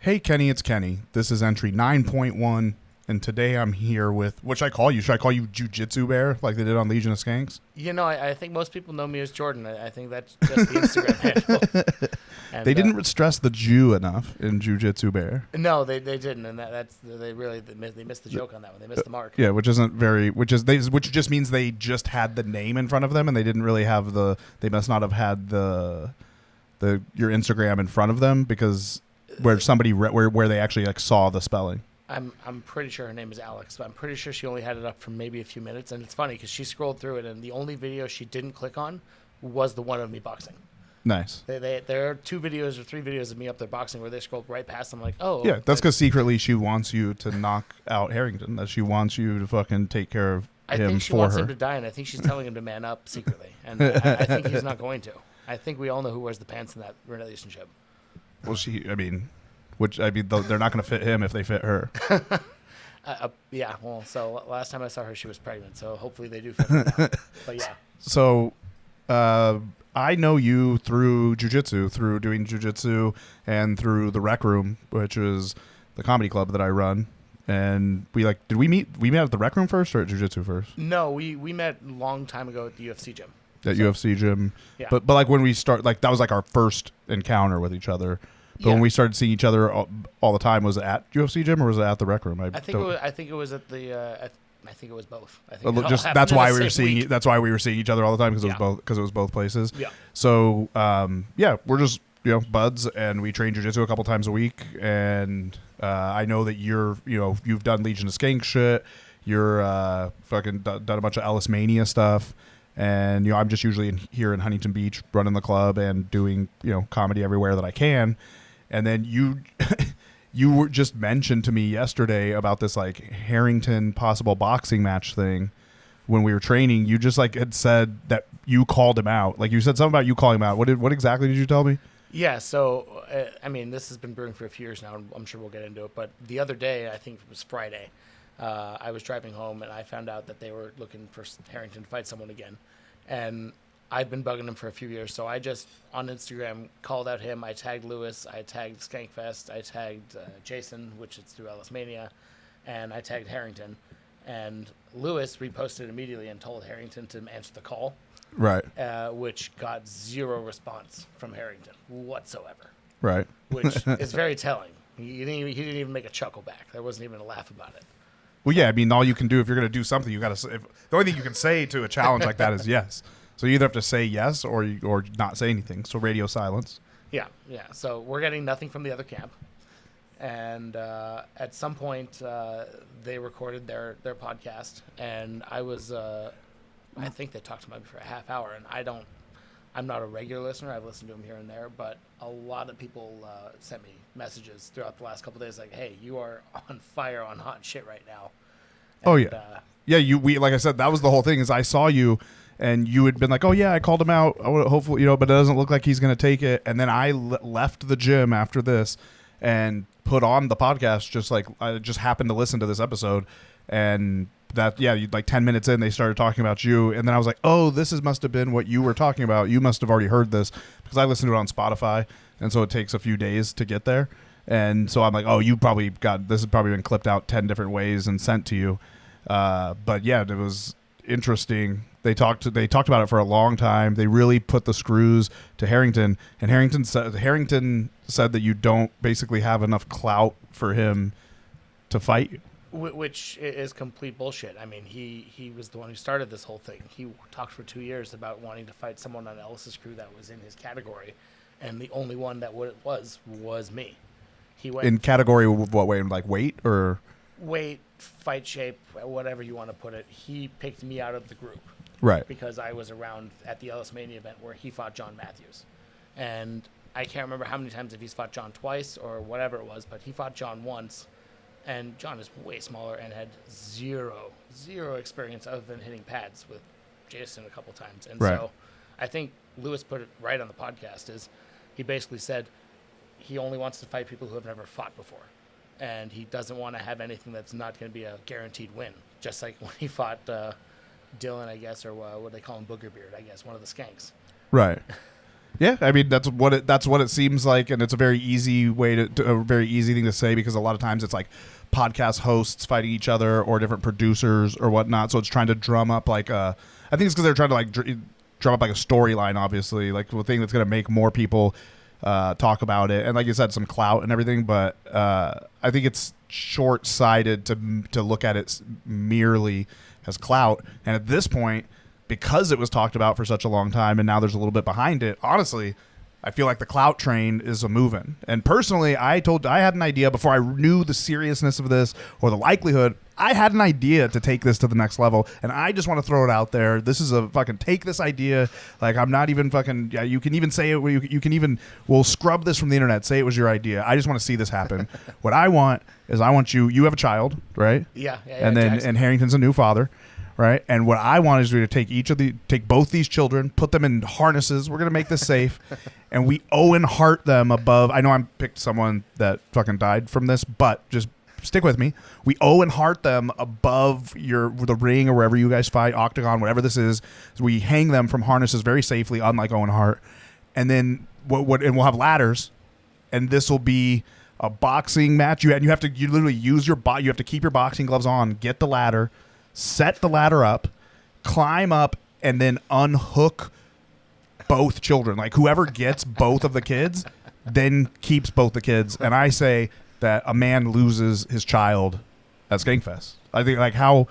Hey, Kenny, it's Kenny. This is entry 9.1, and today I'm here with, what should I call you? Should I call you Jiu-Jitsu Bear, like they did on Legion of Skanks? You know, I think most people know me as Jordan. I think that's just the Instagram handle. And, They didn't stress the Jew enough in Jiu-Jitsu Bear. No, they didn't, and they missed the joke on that one. They missed the mark. Yeah, which just means they just had the name in front of them, and they didn't really have they must not have had your Instagram in front of them, because where somebody where they actually like saw the spelling. I'm pretty sure her name is Alex, but I'm pretty sure she only had it up for maybe a few minutes. And it's funny because she scrolled through it, and the only video she didn't click on was the one of me boxing. Nice. There are 2 videos or 3 videos of me up there boxing where they scrolled right past them, like, oh. Yeah, that's because secretly she wants you to knock out Harrington. That she wants you to fucking take care of him for her. I think she wants him to die, and I think she's telling him to man up secretly. And I think he's not going to. I think we all know who wears the pants in that relationship. Well, they're not going to fit him if they fit her. Yeah, well, so last time I saw her, she was pregnant, so hopefully they do fit her now. But yeah. So, I know you through jiu-jitsu, through doing jiu-jitsu, and through the Rec Room, which is the comedy club that I run. And did we meet? We met at the Rec Room first or at jiu-jitsu first? No, we met a long time ago at the UFC gym. UFC gym. Yeah. But like when we start, like that was like our first encounter with each other. But when we started seeing each other all the time, was it at UFC gym or was it at the Rec Room? I think it was at the. I think it was both. I think that's why we were seeing. That's why we were seeing each other all the time, because it was both places. Yeah. So we're just buds, and we train jiu-jitsu a couple times a week. And I know that you've done Legion of Skanks shit. You're fucking done a bunch of Ellis Mania stuff. And I'm just usually here in Huntington Beach running the club and doing comedy everywhere that I can. And then you were just mentioned to me yesterday about this like Harrington possible boxing match thing when we were training. You just like had said that you called him out. Like you said something about you calling him out. What exactly did you tell me? Yeah, so I mean, this has been brewing for a few years now, and I'm sure we'll get into it. But the other day, I think it was Friday, I was driving home and I found out that they were looking for Harrington to fight someone again. And I've been bugging him for a few years, so I just, on Instagram, called out him. I tagged Lewis, I tagged Skankfest, I tagged Jason, which is through Ellis Mania, and I tagged Harrington. And Lewis reposted immediately and told Harrington to answer the call. Right. Which got 0 response from Harrington whatsoever. Right. Which is very telling. He didn't even make a chuckle back. There wasn't even a laugh about it. Well, yeah, I mean, all you can do if you're going to do something, you got to. The only thing you can say to a challenge like that is yes. So you either have to say yes or not say anything. So radio silence. Yeah. So we're getting nothing from the other camp, and at some point they recorded their podcast, and I was. I think they talked to me for a half hour, and I'm not a regular listener. I've listened to them here and there, but a lot of people sent me messages throughout the last couple of days, like, "Hey, you are on fire on hot shit right now." And, oh yeah, we like I said, that was the whole thing. Is I saw you, and you had been like, "Oh yeah, I called him out. Hopefully, but it doesn't look like he's going to take it." And then I left the gym after this and put on the podcast. Just like I just happened to listen to this episode, and that like 10 minutes in, they started talking about you, and then I was like, "Oh, must have been what you were talking about. You must have already heard this," because I listened to it on Spotify, and so it takes a few days to get there. And so I'm like, "Oh, you probably this has probably been clipped out 10 different ways and sent to you." But yeah, it was interesting. They talked about it for a long time. They really put the screws to Harrington, and Harrington said that you don't basically have enough clout for him to fight you. Which is complete bullshit. I mean, he was the one who started this whole thing. He talked for 2 years about wanting to fight someone on Ellis's crew that was in his category, and the only one that was me. He went in category what way? Like weight or weight, fight shape, whatever you want to put it. He picked me out of the group, right? Because I was around at the Ellis Mania event where he fought John Matthews, and I can't remember how many times, if he's fought John twice or whatever it was, but he fought John once. And John is way smaller and had zero experience other than hitting pads with Jason a couple times. And so I think Lewis put it right on the podcast, is he basically said he only wants to fight people who have never fought before. And he doesn't want to have anything that's not going to be a guaranteed win. Just like when he fought Dylan, I guess, or what they call him, Booger Beard, I guess, one of the Skanks. Right. Yeah, I mean that's what it seems like, and it's a very easy way a very easy thing to say, because a lot of times it's like podcast hosts fighting each other or different producers or whatnot. So it's trying to drum up like I think it's because they're trying to like drum up like a storyline, obviously, like a thing that's going to make more people talk about it, and like you said, some clout and everything. But I think it's short-sighted to look at it merely as clout. And at this point, because it was talked about for such a long time and now there's a little bit behind it, honestly, I feel like the clout train is a moving. And personally, I had an idea before I knew the seriousness of this or the likelihood. I had an idea to take this to the next level, and I just want to throw it out there. This is a fucking take this idea. Like, I'm not even fucking. Yeah, you can even say it. You can even. We'll scrub this from the internet. Say it was your idea. I just want to see this happen. What I want is you have a child, right? Yeah. And then Jackson. and Harrington's a new father. Right, and what I want is to take both these children, put them in harnesses. We're gonna make this safe, and we Owen Hart them above. I know I picked someone that fucking died from this, but just stick with me. We Owen Hart them above the ring or wherever you guys fight, octagon, whatever this is. So we hang them from harnesses very safely, unlike Owen Hart, and then and we'll have ladders, and this will be a boxing match. You literally use you have to keep your boxing gloves on, get the ladder. Set the ladder up, climb up, and then unhook both children. Like, whoever gets both of the kids then keeps both the kids. And I say that a man loses his child at Skankfest. I think, like, how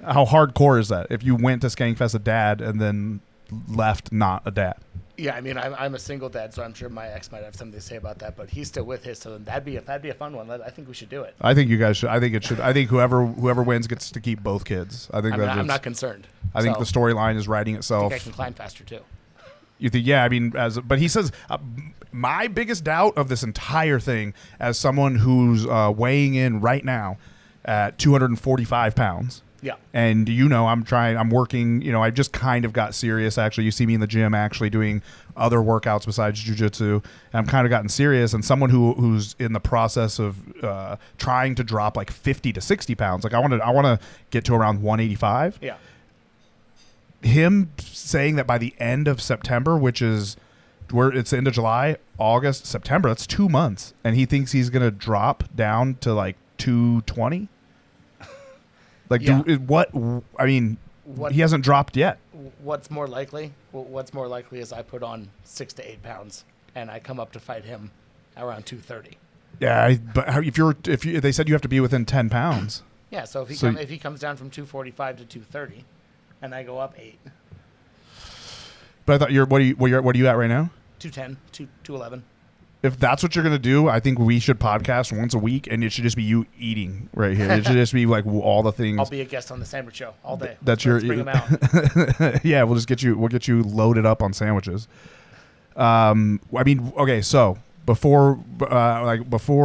hardcore is that if you went to Skankfest a dad and then left not a dad? Yeah, I mean, I'm a single dad, so I'm sure my ex might have something to say about that, but he's still with his, so that'd be a fun one. I think we should do it. I think you guys should. I think it should. I think whoever wins gets to keep both kids. I think I'm not concerned. I think the storyline is writing itself. I think I can climb faster too. You think? Yeah, I mean, but he says my biggest doubt of this entire thing, as someone who's weighing in right now at 245 pounds. Yeah. And I'm working, I just kind of got serious, actually. You see me in the gym actually doing other workouts besides jiu-jitsu. And I'm kind of gotten serious, and someone who's in the process of trying to drop like 50 to 60 pounds. Like, I want to get to around 185. Yeah. Him saying that by the end of September, which is where it's the end of July, August, September, that's 2 months. And he thinks he's going to drop down to like 220. Like, yeah. He hasn't dropped yet. What's more likely? What's more likely is I put on 6 to 8 pounds, and I come up to fight him around 230. Yeah, but if they said you have to be within 10 pounds. Yeah, so if he comes down from 245 to 230, and I go up 8. But I thought what are you at right now? 210, 211. If that's what you're going to do, I think we should podcast once a week, and it should just be you eating right here. It should just be like all the things. I'll be a guest on the sandwich show all day. Let's bring them out. Yeah, we'll get you loaded up on sandwiches. Okay, so before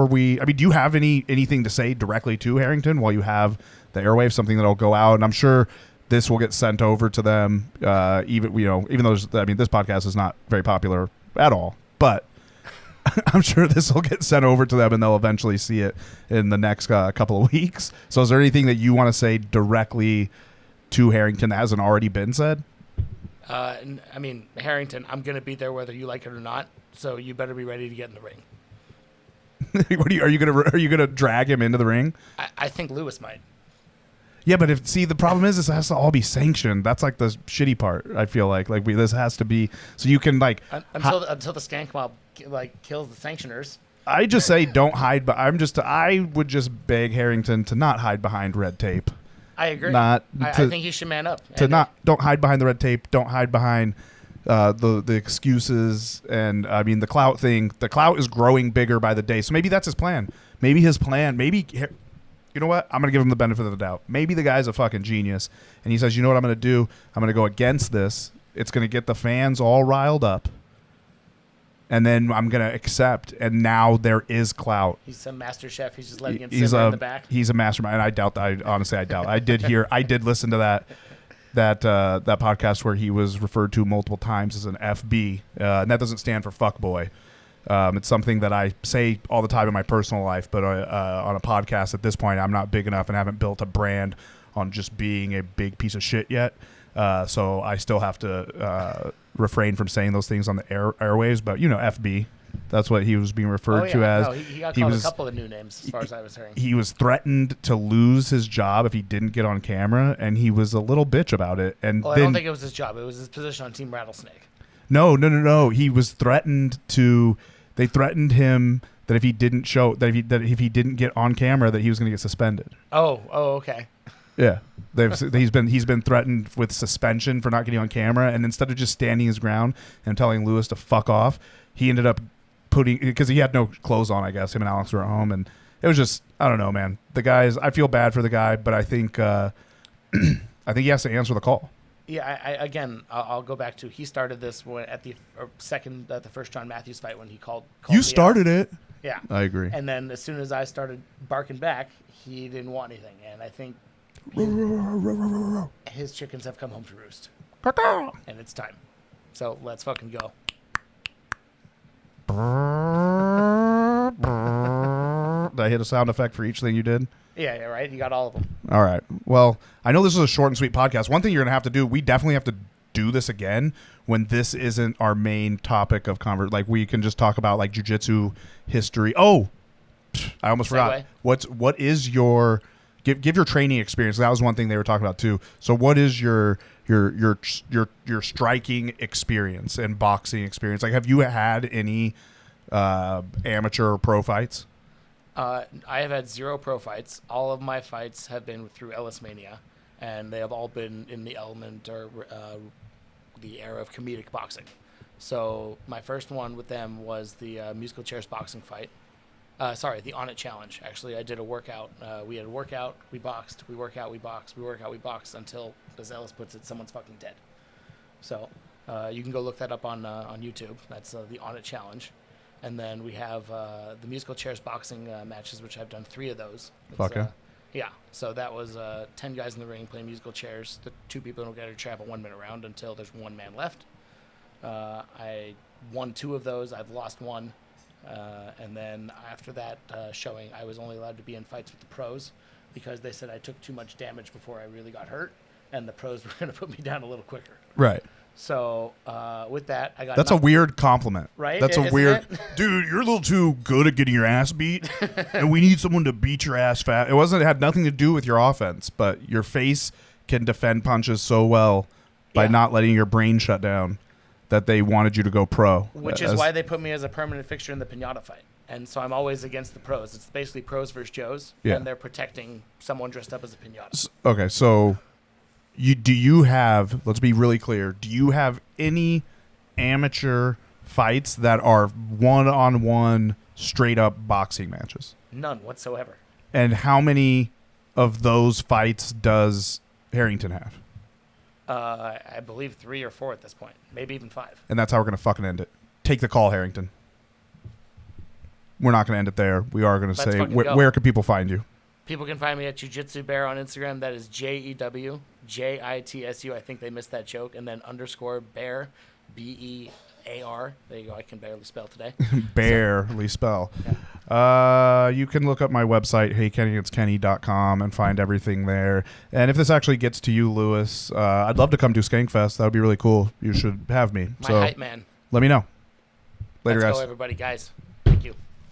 we, do you have anything to say directly to Harrington while you have the airwave, something that'll go out? And I'm sure this will get sent over to them, even though this podcast is not very popular at all, but I'm sure this will get sent over to them, and they'll eventually see it in the next couple of weeks. So is there anything that you want to say directly to Harrington that hasn't already been said? Harrington, I'm going to be there whether you like it or not, so you better be ready to get in the ring. Are you going to drag him into the ring? I think Lewis might. Yeah, but the problem is this has to all be sanctioned. That's like the shitty part. I feel like this has to be so you can until the skank mob kills the sanctioners. I just say don't hide. But I would just beg Harrington to not hide behind red tape. I agree. I think he should man up. Don't hide behind the red tape. Don't hide behind the excuses. And I mean the clout thing. The clout is growing bigger by the day. So maybe that's his plan. You know what? I'm going to give him the benefit of the doubt. Maybe the guy's a fucking genius. And he says, you know what I'm going to do? I'm going to go against this. It's going to get the fans all riled up. And then I'm going to accept. And now there is clout. He's some master chef. He's just letting it simmer in the back. He's a mastermind. I doubt that. Honestly, I doubt. I did listen to that podcast where he was referred to multiple times as an FB. And that doesn't stand for fuckboy. It's something that I say all the time in my personal life, but on a podcast at this point, I'm not big enough and haven't built a brand on just being a big piece of shit yet. So I still have to refrain from saying those things on the airwaves, but FB. That's what he was being referred to as. No, he got called a couple of new names as far as I was hearing. He was threatened to lose his job if he didn't get on camera, and he was a little bitch about it. And I don't think it was his job. It was his position on Team Rattlesnake. No. He was threatened to. They threatened him that if he didn't if he didn't get on camera, that he was going to get suspended. Oh, okay. Yeah, he's been threatened with suspension for not getting on camera, and instead of just standing his ground and telling Lewis to fuck off, he ended up because he had no clothes on. I guess him and Alex were at home, and it was just, I don't know, man. The guys, I feel bad for the guy, but I think I think he has to answer the call. Yeah, I'll go back to, he started this at the first John Matthews fight when he called you started it. Yeah, I agree. And then as soon as I started barking back, he didn't want anything, and I think his chickens have come home to roost, and it's time. So let's fucking go. Did I hit a sound effect for each thing you did? Yeah, right. You got all of them. All right. Well, I know this is a short and sweet podcast. One thing you're gonna have to do, we definitely have to do this again when this isn't our main topic of conversation. Like, we can just talk about like jiu-jitsu history. Oh, I almost forgot. What is your give your training experience? That was one thing they were talking about too. So what is your striking experience and boxing experience? Like, have you had any amateur or pro fights? I have had 0 pro fights. All of my fights have been through Ellis Mania, and they have all been in the element or the era of comedic boxing. So my first one with them was the musical chairs boxing fight. The On It Challenge. Actually, I did a workout. We had a workout, we boxed, we work out, we box, we work out, we box until, as Ellis puts it, someone's fucking dead. So you can go look that up on YouTube. That's the On It Challenge. And then we have the musical chairs boxing matches, which I've done 3 of those. Yeah. So that was 10 guys in the ring playing musical chairs. The 2 people don't get to trap a 1-minute round until there's 1 man left. I won 2 of those. I've lost 1. And then after that showing, I was only allowed to be in fights with the pros because they said I took too much damage before I really got hurt, and the pros were going to put me down a little quicker. Right. So with that, I got. That's a weird compliment, right? That's a weird, dude. You're a little too good at getting your ass beat, and we need someone to beat your ass fast. It had nothing to do with your offense, but your face can defend punches so well by not letting your brain shut down that they wanted you to go pro. Which is why they put me as a permanent fixture in the Pinata fight. And so I'm always against the pros. It's basically pros versus Joes, and they're protecting someone dressed up as a pinata. Okay, so do you have, let's be really clear, do you have any amateur fights that are one-on-one straight-up boxing matches? None whatsoever. And how many of those fights does Harrington have? I believe 3 or 4 at this point, maybe even 5. And that's how we're going to fucking end it. Take the call, Harrington. We're not going to end it there. We are going to say, where can people find you? People can find me at Jiu-Jitsu Bear on Instagram. That is JEWJITSU. I think they missed that joke. And then _Bear, BEAR. There you go. I can barely spell today. Barely spell. Yeah. You can look up my website, HeyKennyIt'sKenny.com, and find everything there. And if this actually gets to you, Lewis, I'd love to come to Skankfest. That would be really cool. You should have me. My hype man. Let me know. Later, Let's guys. go, everybody. Guys.